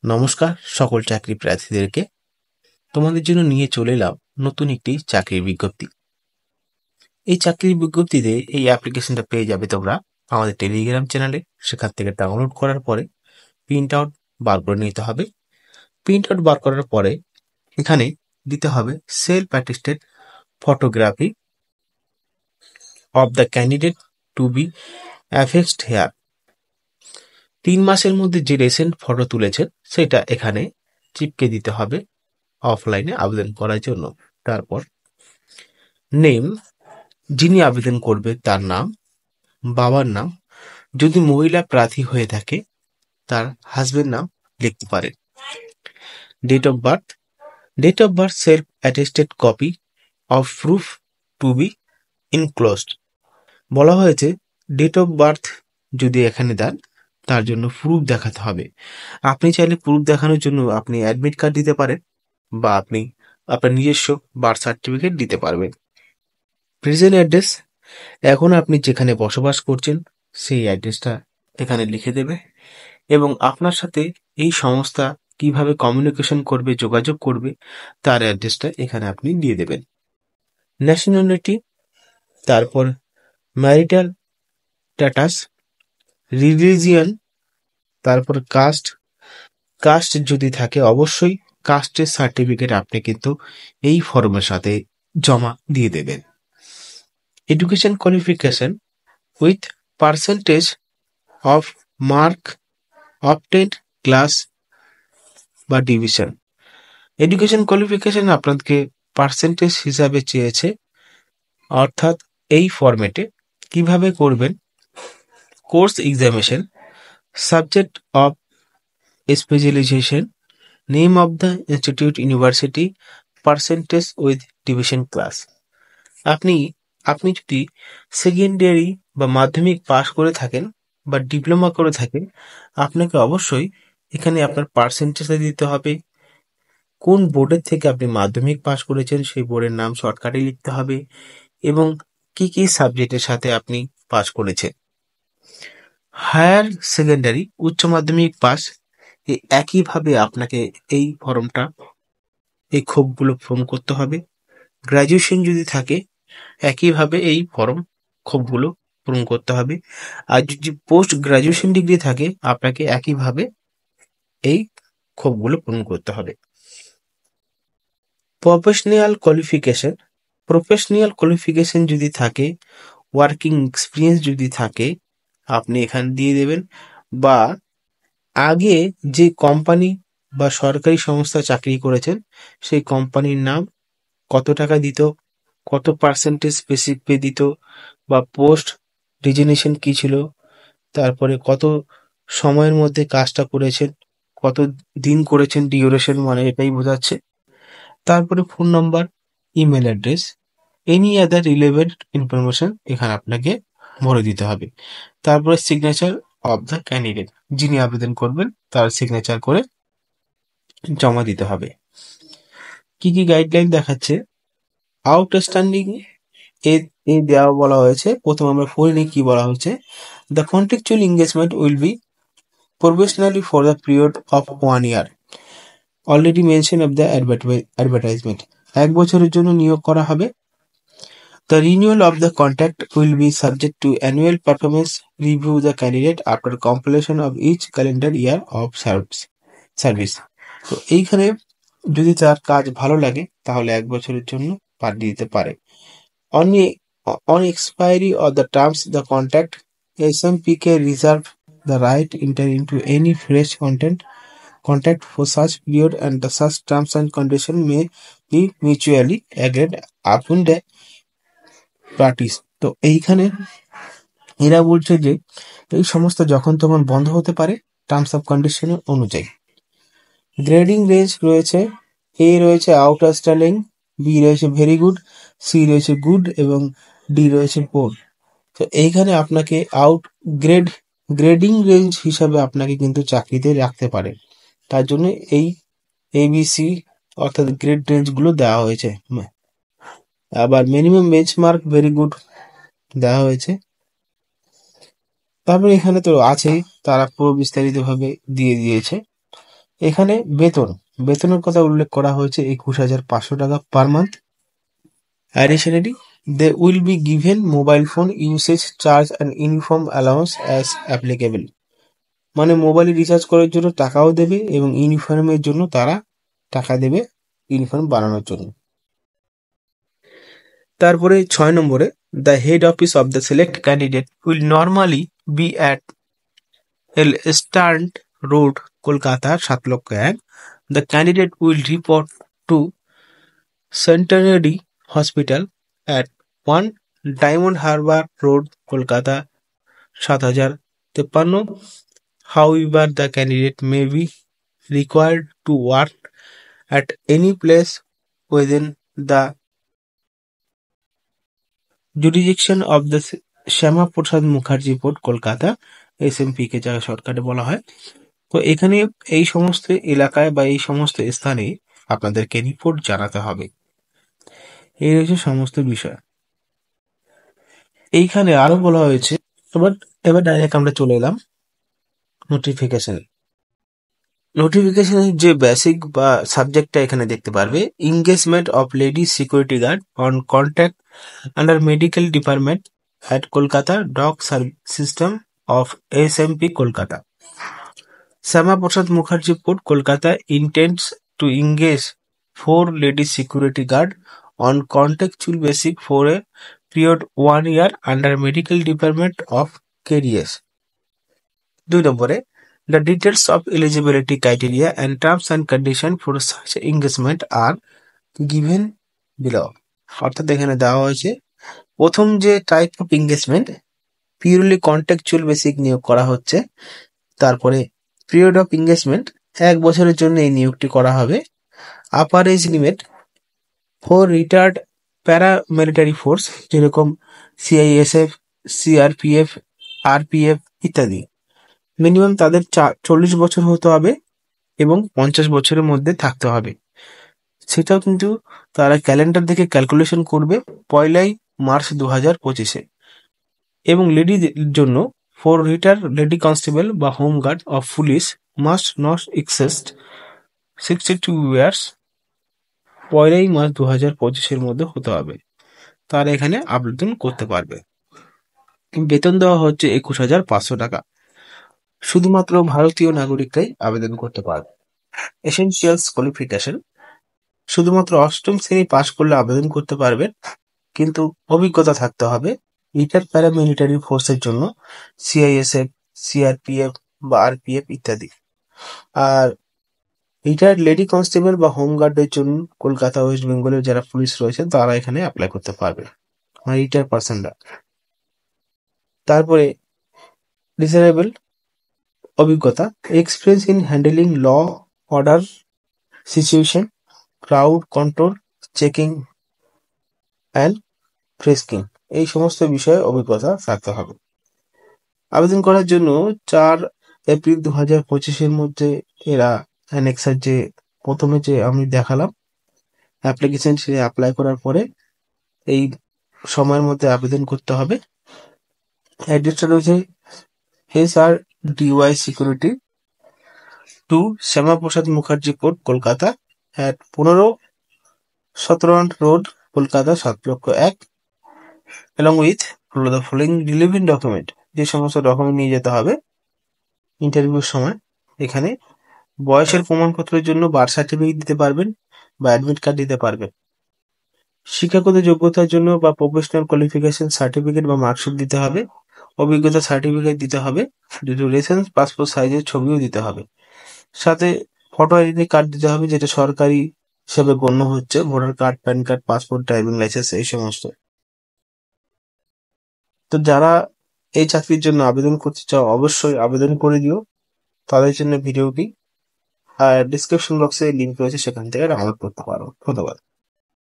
নমস্কার সকল চাকরি প্রার্থীদেরকে। তোমাদের জন্য নিয়ে চলে এলাম নতুন একটি চাকরির বিজ্ঞপ্তি। এই চাকরির বিজ্ঞপ্তিতে এই অ্যাপ্লিকেশনটা পেয়ে যাবে তোমরা আমাদের টেলিগ্রাম চ্যানেলে। সেখান থেকে ডাউনলোড করার পরে প্রিন্ট আউট বার করে নিতে হবে। প্রিন্ট আউট বার করার পরে এখানে দিতে হবে self attested photography of the candidate to be affixed here. 3 মাসের মধ্যে যে রিসেন্ট ফটো তুলেছেন সেটা এখানে চিপকে দিতে হবে অফলাইনে আবেদন করার জন্য। তারপর নেম, যিনি আবেদন করবে তার নাম, বাবার নাম, যদি মহিলা প্রার্থী হয়ে থাকে তার হাজবেন্ড নাম লিখতে পারেন। Date of birth self attested copy of proof to be enclosed. বলা হয়েছে ডেট অফ বার্থ যদি এখানে দেন তার জন্য প্রুফ দেখাতে হবে। আপনি চাইলে প্রুফ দেখানোর জন্য আপনি অ্যাডমিট কার্ড দিতে পারেন বা আপনি আপনার নিজস্ব বার্থ সার্টিফিকেট দিতে পারবেন। প্রেজেন্ট অ্যাড্রেস, এখন আপনি যেখানে বসবাস করছেন সেই অ্যাড্রেসটা এখানে লিখে দেবে এবং আপনার সাথে এই সংস্থা কিভাবে কমিউনিকেশন করবে, যোগাযোগ করবে, তার অ্যাড্রেসটা এখানে আপনি দিয়ে দেবেন। ন্যাশনালিটি, তারপর ম্যারিটাল স্ট্যাটাস, রিলিজিয়ন, তারপর কাস্ট যদি থাকে অবশ্যই কাস্টের সার্টিফিকেট আপনি কিন্তু এই ফর্মের সাথে জমা দিয়ে দেবেন। Education qualification with percentage of mark obtained class বা ডিভিশন। এডুকেশন কোয়ালিফিকেশন আপনাকে পার্সেন্টেজ হিসাবে চেয়েছে, অর্থাৎ এই ফরম্যাটে কিভাবে করবেন। Course examination, subject of specialization, name of the institute university, percentage with division class. আপনি যদি সেকেন্ডারি বা মাধ্যমিক পাস করে থাকেন বা ডিপ্লোমা করে থাকেন, আপনাকে অবশ্যই এখানে আপনার পার্সেন্টেজটা দিতে হবে। কোন বোর্ডের থেকে আপনি মাধ্যমিক পাস করেছেন সেই বোর্ডের নাম শর্টকাটে লিখতে হবে এবং কি কি সাবজেক্টের সাথে আপনি পাস করেছেন। হায়ার সেকেন্ডারি, উচ্চ মাধ্যমিক পাস, একইভাবে আপনাকে এই ফর্মটা, এই ক্ষোভগুলো পূরণ করতে হবে। গ্র্যাজুয়েশন যদি থাকে একইভাবে এই ক্ষোভগুলো পূরণ করতে হবে। আর যদি পোস্ট গ্র্যাজুয়েশন ডিগ্রি থাকে আপনাকে একইভাবে এই ক্ষোভগুলো পূরণ করতে হবে। প্রফেশনাল কোয়ালিফিকেশন যদি থাকে, ওয়ার্কিং এক্সপিরিয়েন্স যদি থাকে আপনি এখানে দিয়ে দেবেন, বা আগে যে কোম্পানি বা সরকারি সংস্থা চাকরি করেছেন সেই কোম্পানির নাম, কত টাকা দিত, কত পার্সেন্টেজ বেসিক পে দিত, বা পোস্ট ডিজিগনেশন কি ছিল, তারপরে কত সময়ের মধ্যে কাজটা করেছেন, কত দিন করেছেন, ডিউরেশন মানে এটাই বোঝাচ্ছে। তারপরে phone number, email address, any other relevant information এখানে আপনাকে ভরে দিতে হবে। তারপরে সিগনেচার অফ দ্য ক্যান্ডিডেট, যিনি আবেদন করবেন তার সিগনেচার করে জমা দিতে হবে। কি কি গাইডলাইন দেখাচ্ছে, আউটস্ট্যান্ডিং এ দেওয়া বলা হয়েছে। প্রথম আমরা পড়ে নিই কি বলা হয়েছে। The contractual engagement will be professionally for the period of 1 year already mention of the advertisement. 1 বছরের জন্য নিয়োগ করা হবে। The renewal of the contract will be subject to annual performance review the candidate after completion of each calendar year of service. তো এইখানে যদি তার কাজ ভালো লাগে তাহলে 1 বছরের জন্য পাঠিয়ে দিতে পারে। On expiry of the terms the SMPK reserve the right enter into any fresh contract for such period and the such terms and conditions may be mutually agreed upon the parties. তো এইখানে এরা বলছে যে এই সমস্ত যখন তখন বন্ধ হতে পারে টার্মস অফ কন্ডিশনের অনুযায়ী। গ্রেডিং রেঞ্জ রয়েছে, এ রয়েছে আউটস্ট্যান্ডিং, বি রয়েছে ভেরি গুড, সি রয়েছে গুড এবং ডি রয়েছে পোর। তো এইখানে আপনাকে গ্রেডিং রেঞ্জ হিসাবে আপনাকে কিন্তু চাকরিতে রাখতে পারে, তার জন্য এই ABC অর্থাৎ গ্রেড রেঞ্জগুলো দেওয়া হয়েছে। আবার মিনিমাম বেঞ্চমার্ক ভেরি গুড দেওয়া হয়েছে। তারপরে এখানে তো আছেই, তারা পুরো বিস্তারিতভাবে দিয়ে দিয়েছে। এখানে বেতনের কথা উল্লেখ করা হয়েছে 21,500 টাকা per month. Additionally, they will be given mobile phone usage charge and uniform allowance as applicable. মানে মোবাইল রিচার্জ করার জন্য টাকাও দেবে এবং ইউনিফর্মের জন্য তারা টাকা দেবে ইউনিফর্ম বানানোর জন্য। তারপরে 6 নম্বরে, the head office of the select candidate will normally be at Eastern Road, Kolkata, 7,01,000. The candidate will report to Centenary Hospital at 1 Diamond Harbour Road, Kolkata, 7,053. However, the candidate may be required to work at any place within the jurisdiction of the Shyama Prasad Mukherjee port, Kolkata, SMP কে যা শর্টকাটে বলা হয়। তো এখানে এই সমস্ত এলাকায় বা এই সমস্ত স্থানে আপনাদেরকে রিপোর্ট জানাতে হবে। এই হচ্ছে সমস্ত বিষয়। এইখানে আরো বলা হয়েছে, এবার ডাইরেক্ট আমরা চলে এলাম নোটিফিকেশনের যে বেসিক বা সাবজেক্টটা এখানে দেখতে পারবে, engagement of lady security guard on contact under medical department at Kolkata Dock System of SMP Kolkata. Syama Prasad Mukherjee Port, Kolkata intends to engage 4 lady security guard on contractual basis for a period 1 year under medical department of KDS. 2 নম্বরে, the details of eligibility criteria and terms and conditions for such engagement are given below. অর্থাৎ এখানে দেওয়া হয়েছে প্রথম যে type of engagement, purely contractual basic নিয়োগ করা হচ্ছে। তারপরে পিরিয়ড অফ এঙ্গেজমেন্ট, 1 বছরের জন্য এই নিয়োগটি করা হবে। Upper age limit for retired paramilitary force যেরকম CISF, CRPF, RPF ইত্যাদি, মিনিমাম তাদের 40 বছর হতে হবে এবং 50 বছরের মধ্যে থাকতে হবে। সেটাও কিন্তু তারা ক্যালেন্ডার দেখে ক্যালকুলেশন করবে 1 মার্চ 2025-এ। এবং লেডিদের জন্য ফর রিটায়ার্ড লেডি কনস্টেবল বা home guard of police must not exist 62 years 1 March 2025-এর মধ্যে হতে হবে। তারা এখানে আবেদন করতে পারবে। বেতন দেওয়া হচ্ছে 21,500 টাকা। শুধুমাত্র ভারতীয় নাগরিকরাই আবেদন করতে পারবে। এসেনশিয়ালস কোয়ালিফিকেশন, শুধুমাত্র 8ম শ্রেণী পাশ করলে আবেদন করতে পারবেন, কিন্তু অভিজ্ঞতা থাকতে হবে রিটায়ার্ড প্যারামিলিটারি ফোর্সের জন্য CISF, CRPF বা RPF ইত্যাদি। আর রিটায়ার্ড লেডি কনস্টেবল বা হোম গার্ডের জন্য কলকাতা ওয়েস্ট বেঙ্গলের যারা পুলিশ রয়েছে তারা এখানে অ্যাপ্লাই করতে পারবে, মানে রিটায়ার্ড পার্সনরা। তারপরে ডিসারেবল অভিজ্ঞতা, experience in handling law order situation, crowd control, checking and frisking, এই সমস্ত বিষয়ে অভিজ্ঞতা থাকতে হবে। আবেদন করার জন্য 4 এপ্রিল 2025-এর মধ্যে এরা অ্যানেক্সার যে প্রথমে যে আমি দেখালাম অ্যাপ্লিকেশন, সে অ্যাপ্লাই করার পরে এই সময়ের মধ্যে আবেদন করতে হবে। অ্যাড্রেসটা রয়েছে SRDY security 2 Shyama Prasad Mukherjee port, Kolkata at 15 Sutherland Road, Kolkata 7,01,000, along with the following relevant document, যে সমস্ত ডকুমেন্ট নিয়ে যেতে হবে ইন্টারভিউর সময়। এখানে বয়সের প্রমাণপত্রের জন্য বার্থ সার্টিফিকেট দিতে পারবেন বা অ্যাডমিট কার্ড দিতে পারবেন। শিক্ষাগত যোগ্যতার জন্য বা প্রফেশনাল কোয়ালিফিকেশন সার্টিফিকেট বা মার্কশিট দিতে হবে। অভিজ্ঞতা সার্টিফিকেট দিতে হবে। দুটো রেসেন্স পাসপোর্ট সাইজের ছবিও দিতে হবে। সাথে ফটো আইডেন্টি কার্ড দিতে হবে, যেটা সরকারি হিসেবে গণ্য হচ্ছে, voter card, pan card, passport, driving licence, এই সমস্ত। তো যারা এই চাকরির জন্য আবেদন করতে চাও অবশ্যই আবেদন করে দিও। তাদের জন্য ভিডিওটি আর ডিসক্রিপশন বক্সে লিঙ্ক রয়েছে, সেখান থেকে ডাউনলোড করতে পারো। ধন্যবাদ।